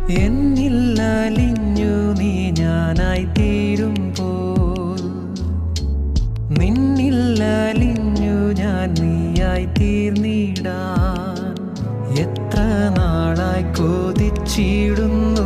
എന്നിൽ അലിഞ്ഞു നീ ഞാനായി തീരുമ്പോൾ, നിന്നിൽ അലിഞ്ഞു ഞാൻ നീയായി തീർന്നിടാൻ എത്ര നാളായി കൊതിച്ചിടുന്നു